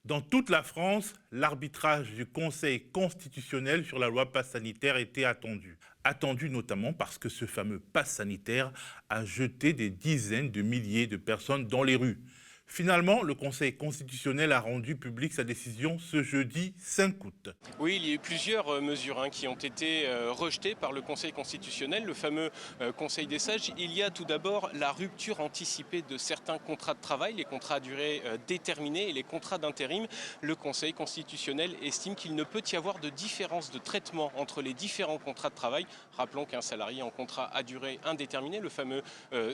Dans toute la France, l'arbitrage du Conseil constitutionnel sur la loi passe sanitaire était attendu. Attendu notamment parce que ce fameux passe sanitaire a jeté des dizaines de milliers de personnes dans les rues. Finalement, le Conseil constitutionnel a rendu publique sa décision ce jeudi 5 août. Oui, il y a eu plusieurs mesures qui ont été rejetées par le Conseil constitutionnel, le fameux Conseil des sages. Il y a tout d'abord la rupture anticipée de certains contrats de travail, les contrats à durée déterminée et les contrats d'intérim. Le Conseil constitutionnel estime qu'il ne peut y avoir de différence de traitement entre les différents contrats de travail. Rappelons qu'un salarié en contrat à durée indéterminée, le fameux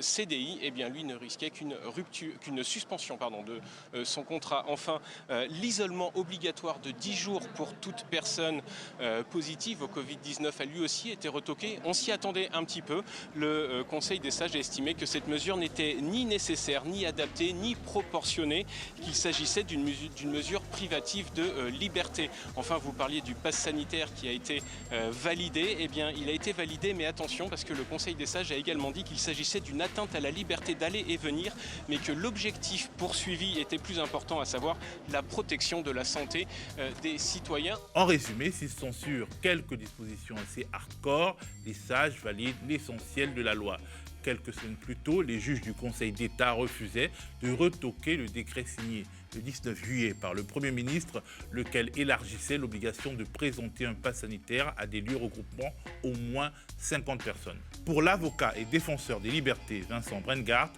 CDI, eh bien, lui ne risquait qu'une suspension de son contrat. Enfin, l'isolement obligatoire de 10 jours pour toute personne positive au Covid-19 a lui aussi été retoqué. On s'y attendait un petit peu. Le Conseil des sages a estimé que cette mesure n'était ni nécessaire, ni adaptée, ni proportionnée, qu'il s'agissait d'une mesure privative de liberté. Enfin, vous parliez du pass sanitaire qui a été validé. Eh bien, il a été validé, mais attention, parce que le Conseil des sages a également dit qu'il s'agissait d'une atteinte à la liberté d'aller et venir, mais que l'objectif poursuivi était plus important, à savoir la protection de la santé des citoyens. En résumé, s'ils sont sur quelques dispositions assez hardcore, les sages valident l'essentiel de la loi. Quelques semaines plus tôt, les juges du Conseil d'État refusaient de retoquer le décret signé le 19 juillet par le Premier ministre, lequel élargissait l'obligation de présenter un pass sanitaire à des lieux regroupant au moins 50 personnes. Pour l'avocat et défenseur des libertés Vincent Brengart,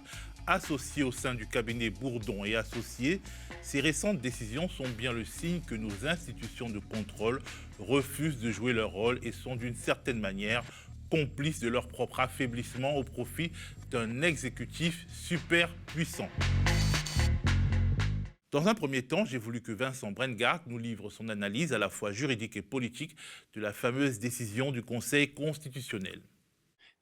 associé au sein du cabinet Bourdon et Associés, ces récentes décisions sont bien le signe que nos institutions de contrôle refusent de jouer leur rôle et sont d'une certaine manière complices de leur propre affaiblissement au profit d'un exécutif super puissant. Dans un premier temps, j'ai voulu que Vincent Brengart nous livre son analyse à la fois juridique et politique de la fameuse décision du Conseil constitutionnel.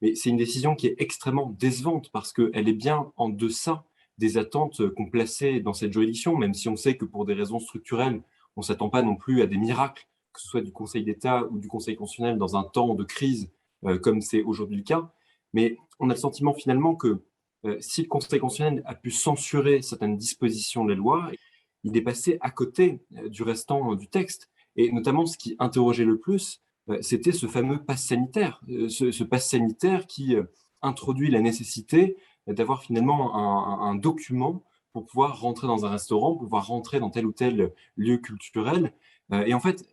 Mais c'est une décision qui est extrêmement décevante parce qu'elle est bien en deçà des attentes qu'on plaçait dans cette juridiction, même si on sait que pour des raisons structurelles, on ne s'attend pas non plus à des miracles, que ce soit du Conseil d'État ou du Conseil constitutionnel dans un temps de crise comme c'est aujourd'hui le cas. Mais on a le sentiment finalement que si le Conseil constitutionnel a pu censurer certaines dispositions de la loi, il est passé à côté du restant du texte. Et notamment, ce qui interrogeait le plus, c'était ce fameux pass sanitaire, ce pass sanitaire qui introduit la nécessité d'avoir finalement un document pour pouvoir rentrer dans un restaurant, pour pouvoir rentrer dans tel ou tel lieu culturel. Et en fait,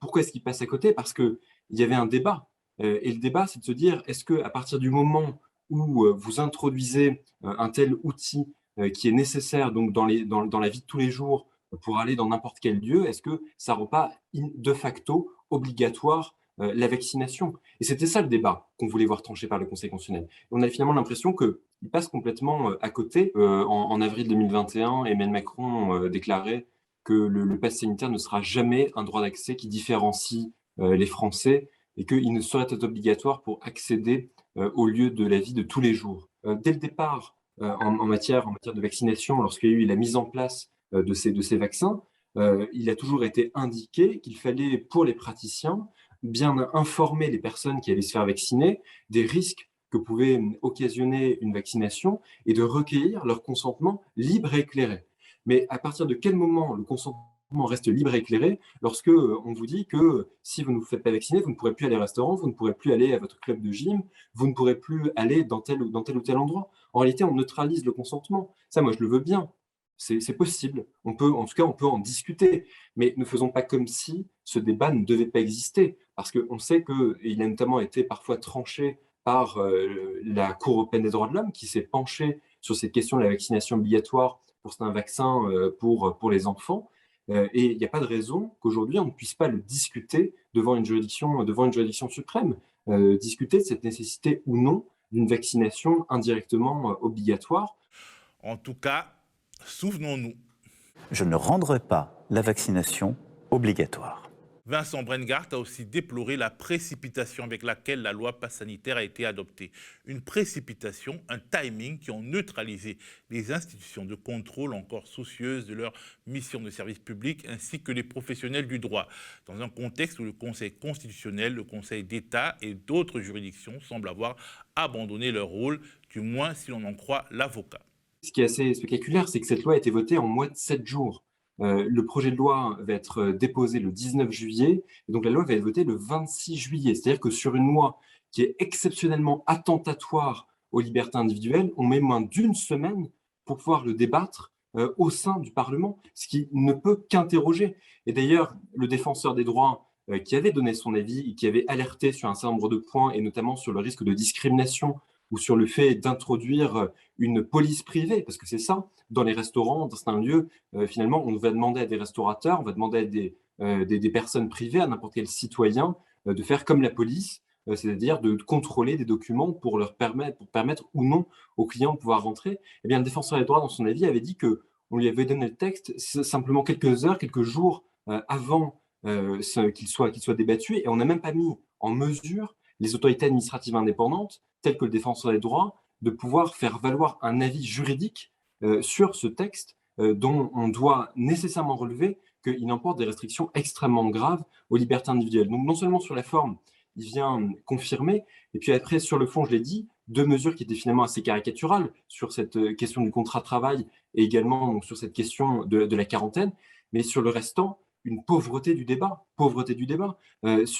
pourquoi est-ce qu'il passe à côté? Parce qu'il y avait un débat. Et le débat, c'est de se dire, est-ce qu'à partir du moment où vous introduisez un tel outil qui est nécessaire donc dans la vie de tous les jours pour aller dans n'importe quel lieu, est-ce que ça ne rend pas de facto obligatoire la vaccination? Et c'était ça le débat qu'on voulait voir tranché par le Conseil constitutionnel. Et on a finalement l'impression qu'il passe complètement à côté. En avril 2021, Emmanuel Macron déclarait que le pass sanitaire ne sera jamais un droit d'accès qui différencie les Français et qu'il ne saurait être obligatoire pour accéder au lieu de la vie de tous les jours. Dès le départ, en matière de vaccination, lorsqu'il y a eu la mise en place de ces vaccins, il a toujours été indiqué qu'il fallait, pour les praticiens, bien informer les personnes qui allaient se faire vacciner des risques que pouvait occasionner une vaccination et de recueillir leur consentement libre et éclairé. Mais à partir de quel moment le consentement reste libre et éclairé lorsque on vous dit que si vous ne vous faites pas vacciner, vous ne pourrez plus aller au restaurant, vous ne pourrez plus aller à votre club de gym, vous ne pourrez plus aller dans tel ou tel endroit. En réalité, on neutralise le consentement. Ça, moi, je le veux bien. C'est possible. En tout cas, on peut en discuter. Mais ne faisons pas comme si ce débat ne devait pas exister. Parce qu'on sait qu'il a notamment été parfois tranché par la Cour européenne des droits de l'homme qui s'est penchée sur cette question de la vaccination obligatoire pour certains vaccins pour les enfants. Et il n'y a pas de raison qu'aujourd'hui on ne puisse pas le discuter devant une juridiction suprême, discuter de cette nécessité ou non d'une vaccination indirectement obligatoire. En tout cas, souvenons-nous. Je ne rendrai pas la vaccination obligatoire. Vincent Brengart a aussi déploré la précipitation avec laquelle la loi pass sanitaire a été adoptée. Une précipitation, un timing qui ont neutralisé les institutions de contrôle encore soucieuses de leur mission de service public ainsi que les professionnels du droit, dans un contexte où le Conseil constitutionnel, le Conseil d'État et d'autres juridictions semblent avoir abandonné leur rôle, du moins si l'on en croit l'avocat. Ce qui est assez spectaculaire, c'est que cette loi a été votée en moins de 7 jours. Le projet de loi va être déposé le 19 juillet, et donc la loi va être votée le 26 juillet. C'est-à-dire que sur une loi qui est exceptionnellement attentatoire aux libertés individuelles, on met moins d'une semaine pour pouvoir le débattre au sein du Parlement, ce qui ne peut qu'interroger. Et d'ailleurs, le défenseur des droits qui avait donné son avis et qui avait alerté sur un certain nombre de points, et notamment sur le risque de discrimination ou sur le fait d'introduire une police privée, parce que c'est ça, dans les restaurants, dans certains lieux, finalement, on va demander à des restaurateurs, on va demander à des personnes privées, à n'importe quel citoyen, de faire comme la police, c'est-à-dire de contrôler des documents pour permettre ou non aux clients de pouvoir rentrer. Eh bien, le défenseur des droits, dans son avis, avait dit que on lui avait donné le texte simplement quelques heures, quelques jours avant qu'il soit débattu, et on n'a même pas mis en mesure les autorités administratives indépendantes, telles que le défenseur des droits, de pouvoir faire valoir un avis juridique sur ce texte dont on doit nécessairement relever qu'il emporte des restrictions extrêmement graves aux libertés individuelles. Donc non seulement sur la forme, il vient confirmer, et puis après sur le fond, je l'ai dit, deux mesures qui étaient finalement assez caricaturales sur cette question du contrat de travail et également donc, sur cette question de la quarantaine, mais sur le restant, une pauvreté du débat,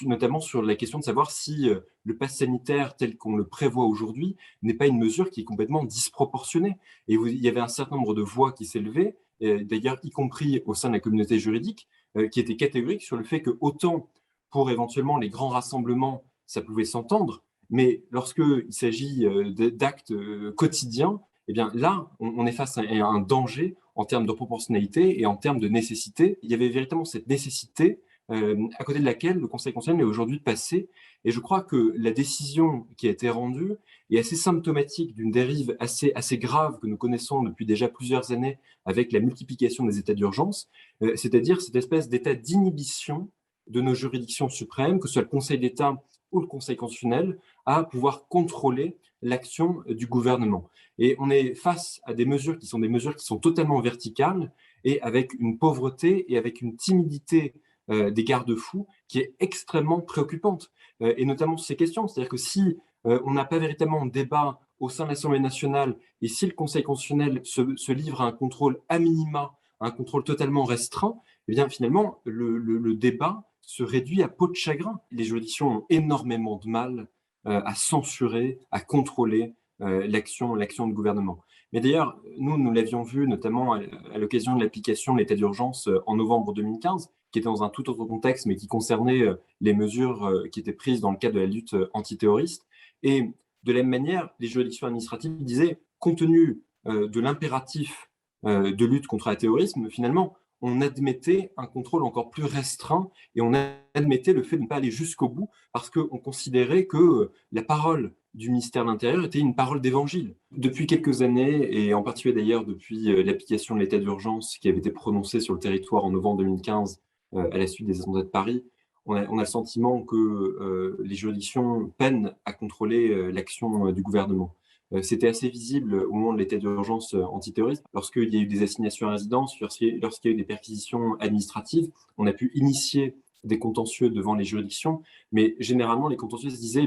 notamment sur la question de savoir si le pass sanitaire tel qu'on le prévoit aujourd'hui n'est pas une mesure qui est complètement disproportionnée. Et il y avait un certain nombre de voix qui s'élevaient, d'ailleurs y compris au sein de la communauté juridique, qui étaient catégoriques sur le fait que autant pour éventuellement les grands rassemblements, ça pouvait s'entendre, mais lorsqu'il s'agit d'actes quotidiens, eh bien là, on est face à un danger en termes de proportionnalité et en termes de nécessité. Il y avait véritablement cette nécessité à côté de laquelle le Conseil constitutionnel est aujourd'hui passé. Et je crois que la décision qui a été rendue est assez symptomatique d'une dérive assez grave que nous connaissons depuis déjà plusieurs années avec la multiplication des états d'urgence, c'est-à-dire cette espèce d'état d'inhibition de nos juridictions suprêmes, que ce soit le Conseil d'État ou le Conseil constitutionnel, à pouvoir contrôler l'action du gouvernement. Et on est face à des mesures qui sont totalement verticales et avec une pauvreté et avec une timidité des garde-fous qui est extrêmement préoccupante. Et notamment sur ces questions, c'est-à-dire que si on n'a pas véritablement de débat au sein de l'Assemblée nationale et si le Conseil constitutionnel se livre à un contrôle à minima, un contrôle totalement restreint, eh bien finalement le débat se réduit à peau de chagrin. Les juridictions ont énormément de mal à censurer, à contrôler l'action du gouvernement. Mais d'ailleurs, nous l'avions vu notamment à l'occasion de l'application de l'état d'urgence en novembre 2015, qui était dans un tout autre contexte, mais qui concernait les mesures qui étaient prises dans le cadre de la lutte antiterroriste. Et de la même manière, les juridictions administratives disaient, compte tenu de l'impératif de lutte contre le terrorisme, finalement, on admettait un contrôle encore plus restreint et on admettait le fait de ne pas aller jusqu'au bout parce qu'on considérait que la parole du ministère de l'Intérieur était une parole d'évangile. Depuis quelques années, et en particulier d'ailleurs depuis l'application de l'état d'urgence qui avait été prononcé sur le territoire en novembre 2015 à la suite des attentats de Paris, on a le sentiment que les juridictions peinent à contrôler l'action du gouvernement. C'était assez visible au moment de l'état d'urgence antiterroriste. Lorsqu'il y a eu des assignations à résidence, lorsqu'il y a eu des perquisitions administratives, on a pu initier des contentieux devant les juridictions, mais généralement les contentieux se disaient,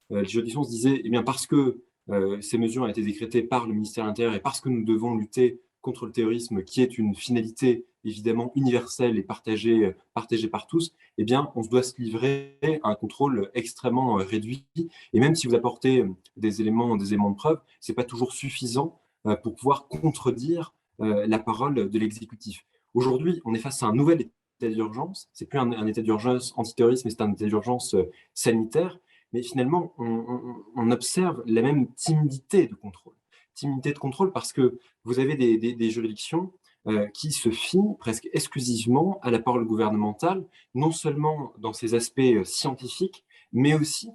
les juridictions se disaient, parce que ces mesures ont été décrétées par le ministère de l'Intérieur et parce que nous devons lutter contre le terrorisme, qui est une finalité évidemment universelle et partagée par tous, on se doit se livrer à un contrôle extrêmement réduit. Et même si vous apportez des éléments de preuve, ce n'est pas toujours suffisant pour pouvoir contredire la parole de l'exécutif. Aujourd'hui, on est face à un nouvel état d'urgence. Ce n'est plus un état d'urgence antiterroriste, mais c'est un état d'urgence sanitaire. Mais finalement, on observe la même timidité de contrôle. Timidité de contrôle parce que vous avez des juridictions qui se fient presque exclusivement à la parole gouvernementale, non seulement dans ses aspects scientifiques, mais aussi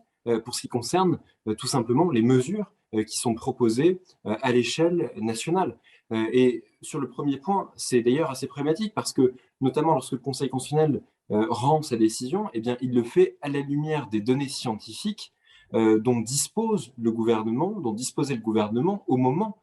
pour ce qui concerne tout simplement les mesures qui sont proposées à l'échelle nationale. Et sur le premier point, c'est d'ailleurs assez problématique parce que, notamment lorsque le Conseil constitutionnel rend sa décision, il le fait à la lumière des données scientifiques dont disposait le gouvernement au moment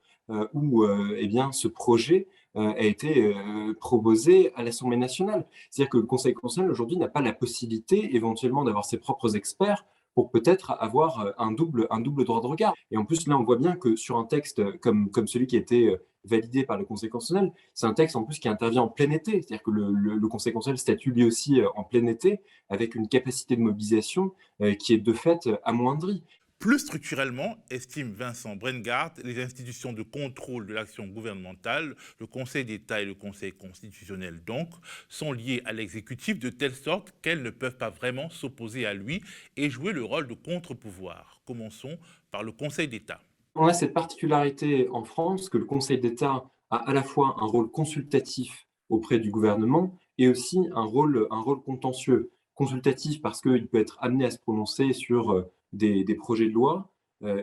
où ce projet a été proposé à l'Assemblée nationale. C'est-à-dire que le Conseil constitutionnel aujourd'hui n'a pas la possibilité éventuellement d'avoir ses propres experts pour peut-être avoir un double droit de regard. Et en plus, là, on voit bien que sur un texte comme celui qui a été validé par le Conseil constitutionnel. C'est un texte en plus qui intervient en plein été, c'est-à-dire que le Conseil constitutionnel statue lui aussi en plein été, avec une capacité de mobilisation qui est de fait amoindrie. Plus structurellement, estime Vincent Brengart, les institutions de contrôle de l'action gouvernementale, le Conseil d'État et le Conseil constitutionnel donc, sont liées à l'exécutif de telle sorte qu'elles ne peuvent pas vraiment s'opposer à lui et jouer le rôle de contre-pouvoir. Commençons par le Conseil d'État. On a cette particularité en France que le Conseil d'État a à la fois un rôle consultatif auprès du gouvernement et aussi un rôle contentieux. Consultatif parce qu'il peut être amené à se prononcer sur des projets de loi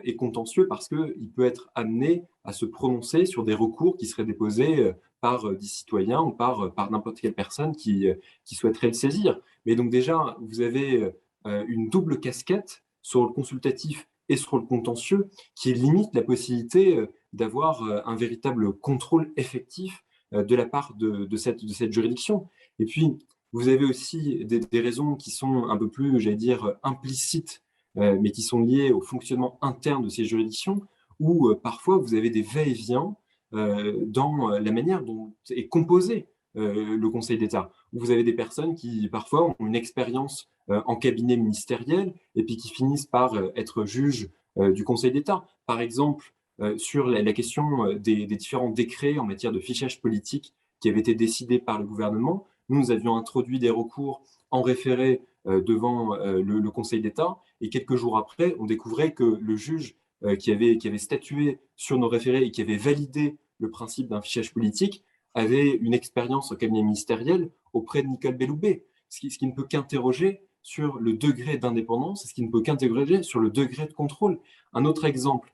et contentieux parce qu'il peut être amené à se prononcer sur des recours qui seraient déposés par des citoyens ou par n'importe quelle personne qui souhaiterait le saisir. Mais donc déjà, vous avez une double casquette sur le consultatif et sur le contentieux qui limite la possibilité d'avoir un véritable contrôle effectif de la part de cette juridiction. Et puis, vous avez aussi des raisons qui sont un peu plus, j'allais dire, implicites, mais qui sont liées au fonctionnement interne de ces juridictions, où parfois vous avez des va-et-vient dans la manière dont est composé le Conseil d'État, où vous avez des personnes qui parfois ont une expérience en cabinet ministériel et puis qui finissent par être juges du Conseil d'État. Par exemple, sur la question des différents décrets en matière de fichage politique qui avaient été décidés par le gouvernement, nous avions introduit des recours en référé devant le Conseil d'État et quelques jours après, on découvrait que le juge qui avait statué sur nos référés et qui avait validé le principe d'un fichage politique avait une expérience en cabinet ministériel auprès de Nicole Belloubet, ce qui ne peut qu'interroger sur le degré d'indépendance, ce qui ne peut qu'interroger sur le degré de contrôle. Un autre exemple,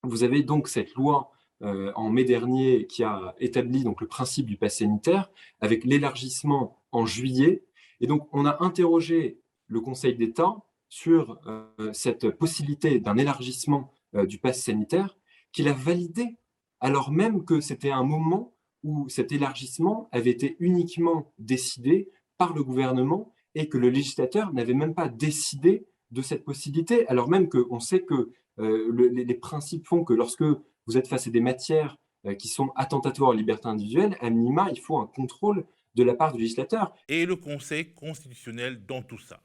vous avez donc cette loi en mai dernier qui a établi donc le principe du pass sanitaire avec l'élargissement en juillet. Et donc, on a interrogé le Conseil d'État sur cette possibilité d'un élargissement du pass sanitaire qu'il a validé, alors même que c'était un moment où cet élargissement avait été uniquement décidé par le gouvernement et que le législateur n'avait même pas décidé de cette possibilité, alors même qu'on sait que les principes font que lorsque vous êtes face à des matières qui sont attentatoires aux libertés individuelles, à minima, il faut un contrôle de la part du législateur. Et le Conseil constitutionnel dans tout ça?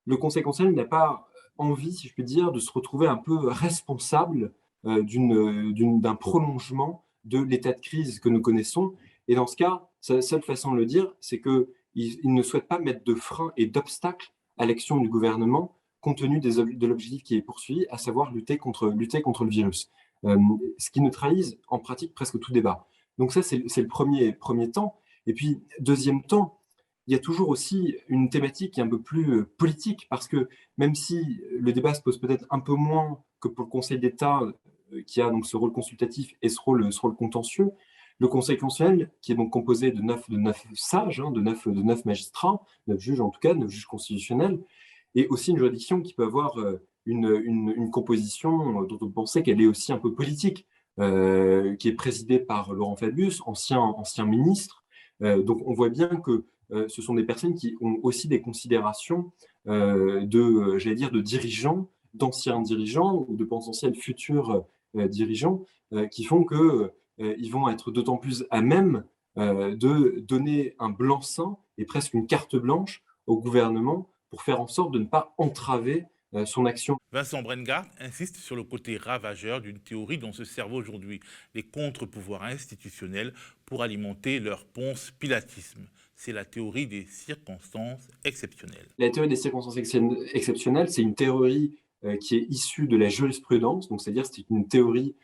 Le Conseil constitutionnel n'a pas envie, si je puis dire, de se retrouver un peu responsable d'un prolongement de l'état de crise que nous connaissons. Et dans ce cas, sa seule façon de le dire, c'est qu'il ne souhaite pas mettre de frein et d'obstacles à l'action du gouvernement compte tenu de l'objectif qui est poursuivi, à savoir lutter contre le virus. Ce qui neutralise en pratique presque tout débat. Donc ça, c'est le premier temps. Et puis, deuxième temps, il y a toujours aussi une thématique qui est un peu plus politique, parce que même si le débat se pose peut-être un peu moins que pour le Conseil d'État, qui a donc ce rôle consultatif et ce rôle contentieux, le Conseil constitutionnel, qui est donc composé de 9 sages, de 9 magistrats, 9 juges en tout cas, 9 juges constitutionnels, et aussi une juridiction qui peut avoir une composition dont on pensait qu'elle est aussi un peu politique, qui est présidée par Laurent Fabius, ancien ministre. Donc on voit bien que ce sont des personnes qui ont aussi des considérations de dirigeants, d'anciens dirigeants ou de potentiels futurs dirigeants qui font qu'ils vont être d'autant plus à même de donner un blanc-seing et presque une carte blanche au gouvernement pour faire en sorte de ne pas entraver son action. Vincent Brengart insiste sur le côté ravageur d'une théorie dont se servent aujourd'hui les contre-pouvoirs institutionnels pour alimenter leur ponce-pilatisme. C'est la théorie des circonstances exceptionnelles. La théorie des circonstances exceptionnelles, c'est une théorie qui est issue de la jurisprudence, donc c'est-à-dire c'est une théorie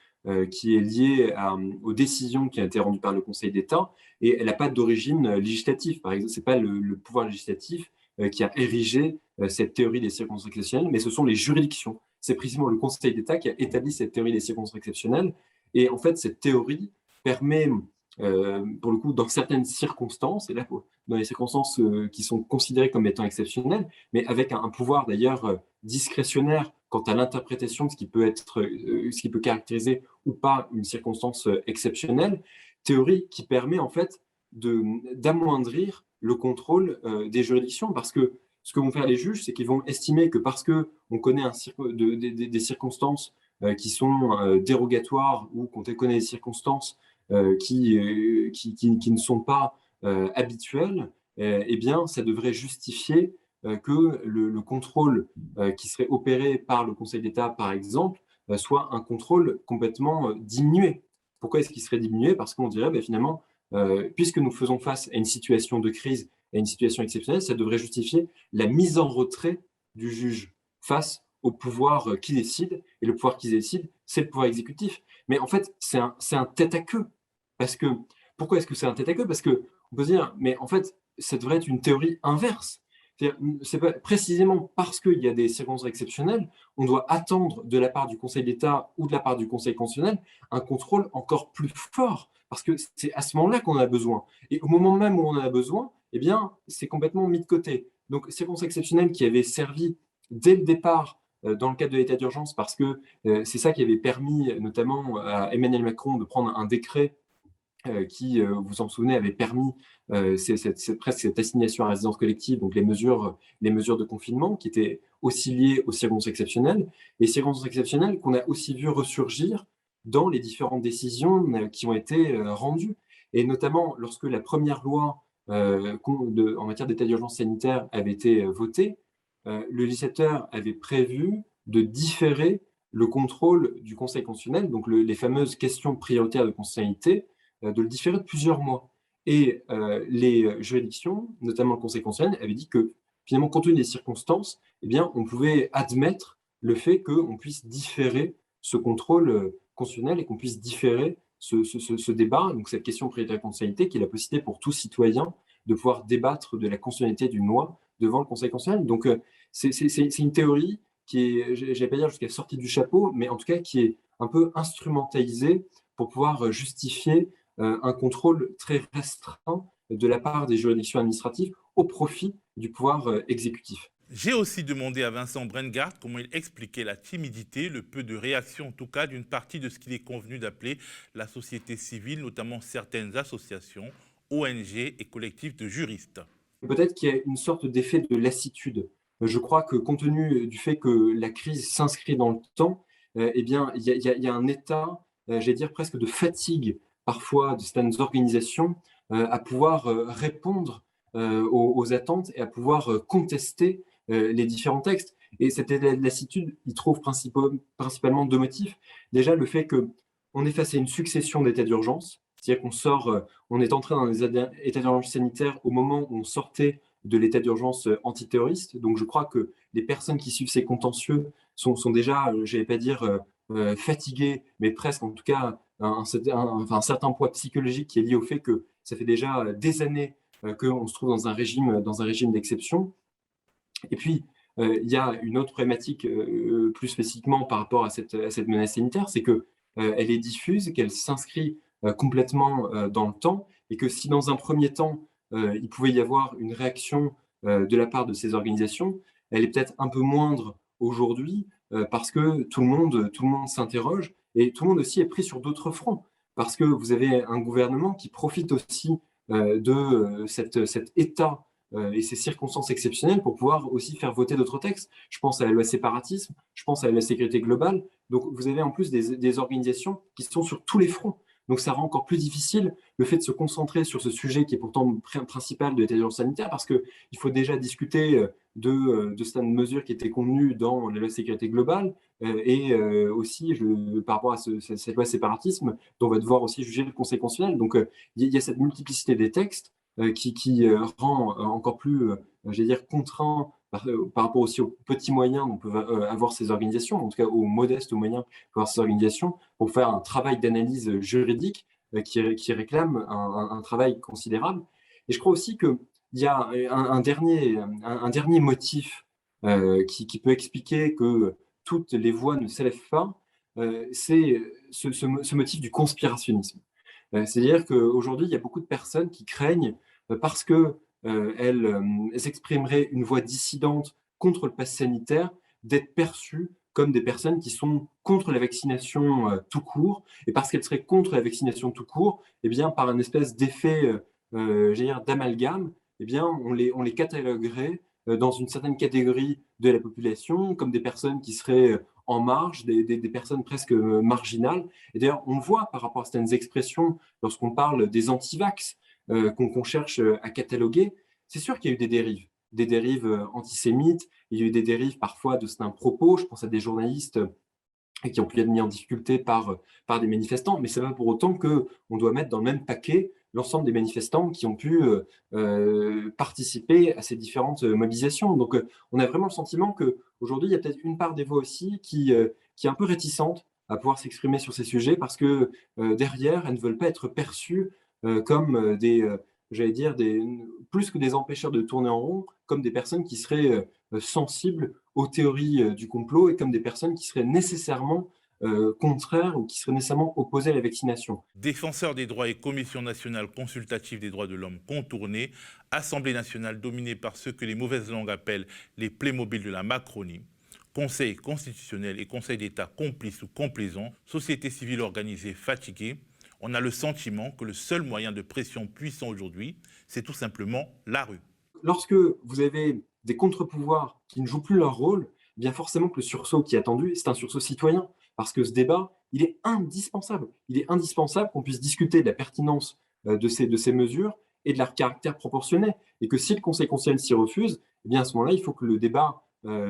qui est liée aux décisions qui ont été rendues par le Conseil d'État, et elle n'a pas d'origine législative. Par exemple, ce n'est pas le pouvoir législatif qui a érigé cette théorie des circonstances exceptionnelles, mais ce sont les juridictions. C'est précisément le Conseil d'État qui a établi cette théorie des circonstances exceptionnelles. Et en fait, cette théorie permet, pour le coup, dans certaines circonstances, et là, dans les circonstances qui sont considérées comme étant exceptionnelles, mais avec un pouvoir d'ailleurs discrétionnaire quant à l'interprétation de ce qui peut caractériser ou pas une circonstance exceptionnelle, théorie qui permet en fait d'amoindrir le contrôle des juridictions, parce que ce que vont faire les juges, c'est qu'ils vont estimer que parce qu'on connaît des circonstances qui sont dérogatoires ou qu'on connaît des circonstances qui ne sont pas habituels, eh bien, ça devrait justifier que le contrôle qui serait opéré par le Conseil d'État, par exemple, soit un contrôle complètement diminué. Pourquoi est-ce qu'il serait diminué? Parce qu'on dirait, finalement, puisque nous faisons face à une situation de crise, à une situation exceptionnelle, ça devrait justifier la mise en retrait du juge face au pouvoir qui décide, et le pouvoir qui décide, c'est le pouvoir exécutif. Mais en fait, c'est un tête-à-queue. Parce que, pourquoi est-ce que c'est un tête-à-queue? Parce qu'on peut se dire, mais en fait, ça devrait être une théorie inverse. C'est pas, précisément parce qu'il y a des circonstances exceptionnelles, on doit attendre de la part du Conseil d'État ou de la part du Conseil constitutionnel un contrôle encore plus fort, parce que c'est à ce moment-là qu'on en a besoin. Et au moment même où on en a besoin, eh bien, c'est complètement mis de côté. Donc, circonstances exceptionnelles qui avaient servi dès le départ dans le cadre de l'état d'urgence, parce que c'est ça qui avait permis notamment à Emmanuel Macron de prendre un décret qui, vous en souvenez, avait permis presque cette assignation à résidence collective, donc les mesures de confinement qui étaient aussi liées aux circonstances exceptionnelles, et circonstances exceptionnelles qu'on a aussi vu ressurgir dans les différentes décisions qui ont été rendues. Et notamment, lorsque la première loi en matière d'état d'urgence sanitaire avait été votée, le législateur avait prévu de différer le contrôle du Conseil constitutionnel, donc les fameuses questions prioritaires de constitutionnalité, de le différer de plusieurs mois. Et les juridictions, notamment le Conseil constitutionnel, avaient dit que finalement, compte tenu des circonstances, eh bien, on pouvait admettre le fait qu'on puisse différer ce contrôle constitutionnel et qu'on puisse différer ce débat, donc cette question prioritaire de constitutionnalité, qui est la possibilité pour tout citoyen de pouvoir débattre de la constitutionnalité d'une loi devant le Conseil constitutionnel. Donc, c'est une théorie qui est, je ne vais pas dire jusqu'à sortie du chapeau, mais en tout cas qui est un peu instrumentalisée pour pouvoir justifier un contrôle très restreint de la part des juridictions administratives au profit du pouvoir exécutif. J'ai aussi demandé à Vincent Brengart comment il expliquait la timidité, le peu de réaction en tout cas d'une partie de ce qu'il est convenu d'appeler la société civile, notamment certaines associations, ONG et collectifs de juristes. Peut-être qu'il y a une sorte d'effet de lassitude. Je crois que compte tenu du fait que la crise s'inscrit dans le temps, eh bien, il y a un état, j'allais dire presque de fatigue parfois de certaines organisations à pouvoir répondre aux attentes et à pouvoir contester les différents textes. Et cette lassitude, il trouve principalement deux motifs. Déjà, le fait qu'on est face à une succession d'états d'urgence, c'est-à-dire qu'on sort, on est entré dans les états d'urgence sanitaire au moment où on sortait de l'état d'urgence antiterroriste. Donc, je crois que les personnes qui suivent ces contentieux sont déjà, je ne vais pas dire fatiguées, mais presque en tout cas un certain poids psychologique qui est lié au fait que ça fait déjà des années qu'on se trouve dans un régime d'exception. Et puis, il y a une autre problématique plus spécifiquement par rapport à cette menace sanitaire, c'est qu'elle est diffuse, qu'elle s'inscrit complètement dans le temps, et que si dans un premier temps, il pouvait y avoir une réaction de la part de ces organisations, elle est peut-être un peu moindre aujourd'hui parce que tout le monde s'interroge et tout le monde aussi est pris sur d'autres fronts. Parce que vous avez un gouvernement qui profite aussi de cet état et ces circonstances exceptionnelles pour pouvoir aussi faire voter d'autres textes. Je pense à la loi séparatisme, je pense à la sécurité globale. Donc vous avez en plus des organisations qui sont sur tous les fronts. Donc ça rend encore plus difficile le fait de se concentrer sur ce sujet qui est pourtant principal de l'état d'urgence sanitaire, parce qu'il faut déjà discuter de certaines mesures qui étaient contenues dans la loi sécurité globale et aussi par rapport à cette loi séparatisme dont on va devoir aussi juger le Conseil constitutionnel. Donc il y a cette multiplicité des textes qui rend encore plus, j'allais dire, contraint par rapport aussi aux petits moyens dont peuvent avoir ces organisations, en tout cas aux modestes moyens peuvent avoir ces organisations, pour faire un travail d'analyse juridique qui réclame un travail considérable. Et je crois aussi qu'il y a un dernier motif qui peut expliquer que toutes les voix ne s'élèvent pas, c'est ce motif du conspirationnisme. C'est-à-dire qu'aujourd'hui, il y a beaucoup de personnes qui craignent, parce qu'elles exprimeraient une voix dissidente contre le pass sanitaire, d'être perçues comme des personnes qui sont contre la vaccination tout court. Et parce qu'elles seraient contre la vaccination tout court, eh bien, par un espèce d'effet d'amalgame, eh bien, on les cataloguerait dans une certaine catégorie de la population, comme des personnes qui seraient en marge, des personnes presque marginales. Et d'ailleurs, on le voit par rapport à certaines expressions lorsqu'on parle des anti-vax qu'on cherche à cataloguer. C'est sûr qu'il y a eu des dérives antisémites, il y a eu des dérives parfois de certains propos. Je pense à des journalistes qui ont pu être mis en difficulté par des manifestants, mais ça va pour autant qu'on doit mettre dans le même paquet l'ensemble des manifestants qui ont pu participer à ces différentes mobilisations. Donc, on a vraiment le sentiment qu'aujourd'hui, il y a peut-être une part des voix aussi qui est un peu réticente à pouvoir s'exprimer sur ces sujets parce que derrière, elles ne veulent pas être perçues comme plus que des empêcheurs de tourner en rond, comme des personnes qui seraient sensibles aux théories du complot et comme des personnes qui seraient nécessairement contraires ou qui seraient nécessairement opposées à la vaccination. Défenseurs des droits et Commission nationale consultative des droits de l'homme contournée, Assemblée nationale dominée par ceux que les mauvaises langues appellent les Playmobil de la Macronie, Conseil constitutionnel et Conseil d'État complices ou complaisants, société civile organisée fatiguée, on a le sentiment que le seul moyen de pression puissant aujourd'hui, c'est tout simplement la rue. Lorsque vous avez des contre-pouvoirs qui ne jouent plus leur rôle, eh bien forcément que le sursaut qui est attendu, c'est un sursaut citoyen. Parce que ce débat, il est indispensable. Il est indispensable qu'on puisse discuter de la pertinence de ces mesures et de leur caractère proportionné. Et que si le Conseil constitutionnel s'y refuse, eh bien à ce moment-là, il faut que le débat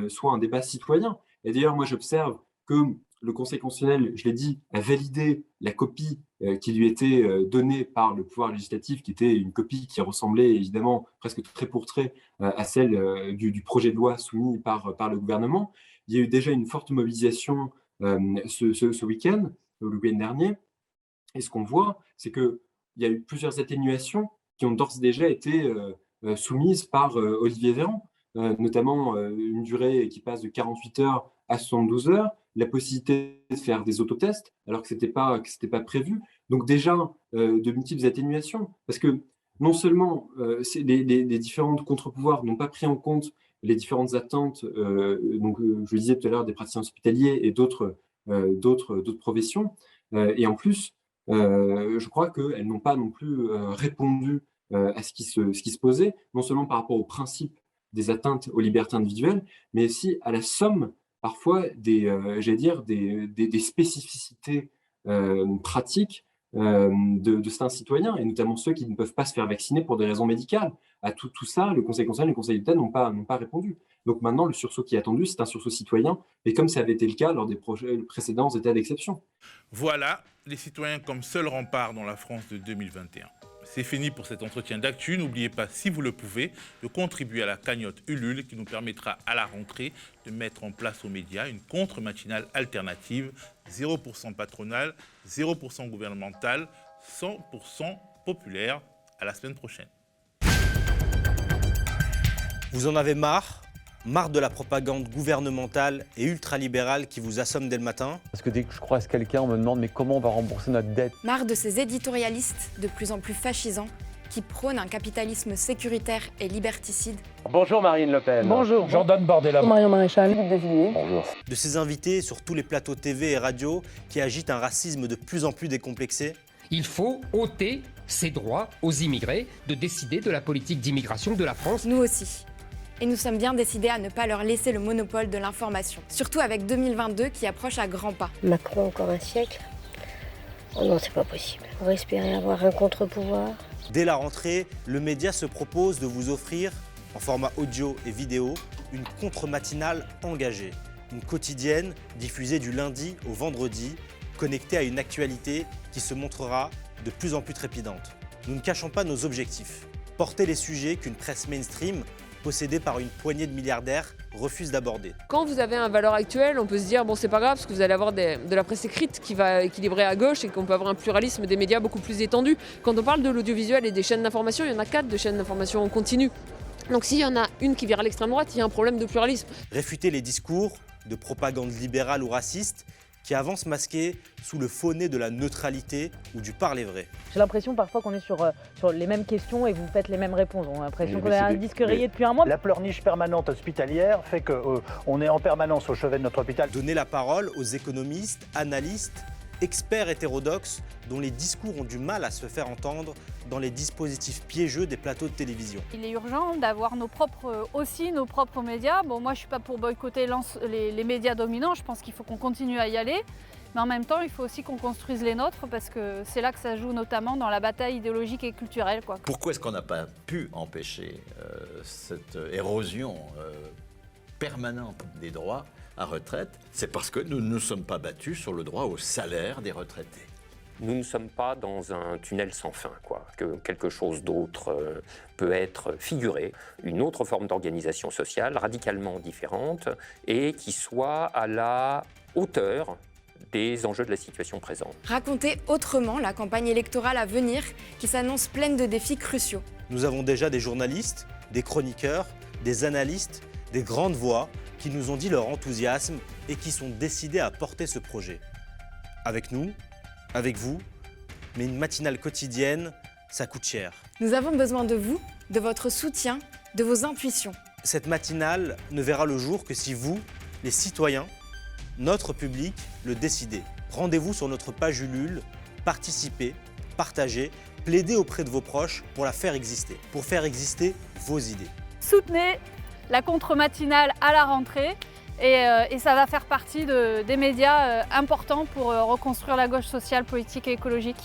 soit un débat citoyen. Et d'ailleurs, moi, j'observe que le Conseil constitutionnel, je l'ai dit, a validé la copie qui lui était donnée par le pouvoir législatif, qui était une copie qui ressemblait évidemment presque trait pour trait à celle du projet de loi soumis par le gouvernement. Il y a eu déjà une forte mobilisation ce week-end, le week-end dernier. Et ce qu'on voit, c'est qu'il y a eu plusieurs atténuations qui ont d'ores et déjà été soumises par Olivier Véran, notamment une durée qui passe de 48 heures à 72 heures, la possibilité de faire des autotests alors que ce n'était pas prévu. Donc déjà, de multiples atténuations, parce que non seulement les différents contre-pouvoirs n'ont pas pris en compte les différentes attentes, donc je le disais tout à l'heure, des praticiens hospitaliers et d'autres professions, et en plus, je crois qu'elles n'ont pas non plus répondu à ce qui se posait, non seulement par rapport au principe des atteintes aux libertés individuelles, mais aussi à la somme parfois des spécificités pratiques de certains citoyens, et notamment ceux qui ne peuvent pas se faire vacciner pour des raisons médicales. À tout ça, le Conseil constitutionnel et le Conseil d'État n'ont pas répondu. Donc maintenant, le sursaut qui est attendu, c'est un sursaut citoyen, et comme ça avait été le cas lors des précédents états d'exception. Voilà, les citoyens comme seul rempart dans la France de 2021. C'est fini pour cet entretien d'actu. N'oubliez pas, si vous le pouvez, de contribuer à la cagnotte Ulule qui nous permettra à la rentrée de mettre en place aux médias une contre-matinale alternative, 0% patronale, 0% gouvernementale, 100% populaire. À la semaine prochaine. Vous en avez marre de la propagande gouvernementale et ultralibérale qui vous assomme dès le matin? Parce que dès que je croise quelqu'un, on me demande mais comment on va rembourser notre dette? Marre de ces éditorialistes de plus en plus fascisants qui prônent un capitalisme sécuritaire et liberticide. Bonjour Marine Le Pen. Bonjour. Jordan Bardella. Marion Maréchal. Bonjour. De ces invités sur tous les plateaux TV et radio qui agitent un racisme de plus en plus décomplexé. Il faut ôter ses droits aux immigrés de décider de la politique d'immigration de la France. Nous aussi. Et nous sommes bien décidés à ne pas leur laisser le monopole de l'information. Surtout avec 2022 qui approche à grands pas. Macron encore un siècle? Oh non, c'est pas possible. On va espérer avoir un contre-pouvoir. Dès la rentrée, le média se propose de vous offrir, en format audio et vidéo, une contre-matinale engagée. Une quotidienne diffusée du lundi au vendredi, connectée à une actualité qui se montrera de plus en plus trépidante. Nous ne cachons pas nos objectifs. Porter les sujets qu'une presse mainstream, possédée par une poignée de milliardaires, refuse d'aborder. Quand vous avez un Valeurs Actuelles, on peut se dire bon c'est pas grave parce que vous allez avoir de la presse écrite qui va équilibrer à gauche et qu'on peut avoir un pluralisme des médias beaucoup plus étendu. Quand on parle de l'audiovisuel et des chaînes d'information, il y en a 4 de chaînes d'information en continu. Donc s'il y en a une qui vire à l'extrême droite, il y a un problème de pluralisme. Réfuter les discours de propagande libérale ou raciste qui avancent masqués sous le faux nez de la neutralité ou du parler vrai. J'ai l'impression parfois qu'on est sur les mêmes questions et vous faites les mêmes réponses. On a l'impression qu'on a un disque rayé depuis un mois. La pleurniche permanente hospitalière fait qu'on est en permanence au chevet de notre hôpital. Donner la parole aux économistes, analystes experts hétérodoxes dont les discours ont du mal à se faire entendre dans les dispositifs piégeux des plateaux de télévision. Il est urgent d'avoir nos propres médias. Bon, moi, je ne suis pas pour boycotter les médias dominants. Je pense qu'il faut qu'on continue à y aller. Mais en même temps, il faut aussi qu'on construise les nôtres parce que c'est là que ça joue notamment dans la bataille idéologique et culturelle. Pourquoi est-ce qu'on n'a pas pu empêcher cette érosion permanente des droits à retraite? C'est parce que nous ne nous sommes pas battus sur le droit au salaire des retraités. Nous ne sommes pas dans un tunnel sans fin, que quelque chose d'autre peut être figuré, une autre forme d'organisation sociale radicalement différente et qui soit à la hauteur des enjeux de la situation présente. Raconter autrement la campagne électorale à venir qui s'annonce pleine de défis cruciaux. Nous avons déjà des journalistes, des chroniqueurs, des analystes, des grandes voix qui nous ont dit leur enthousiasme et qui sont décidés à porter ce projet. Avec nous, avec vous, mais une matinale quotidienne, ça coûte cher. Nous avons besoin de vous, de votre soutien, de vos intuitions. Cette matinale ne verra le jour que si vous, les citoyens, notre public, le décidez. Rendez-vous sur notre page Ulule, participez, partagez, plaidez auprès de vos proches pour la faire exister, pour faire exister vos idées. Soutenez la contre-matinale à la rentrée et ça va faire partie des médias importants pour reconstruire la gauche sociale, politique et écologique.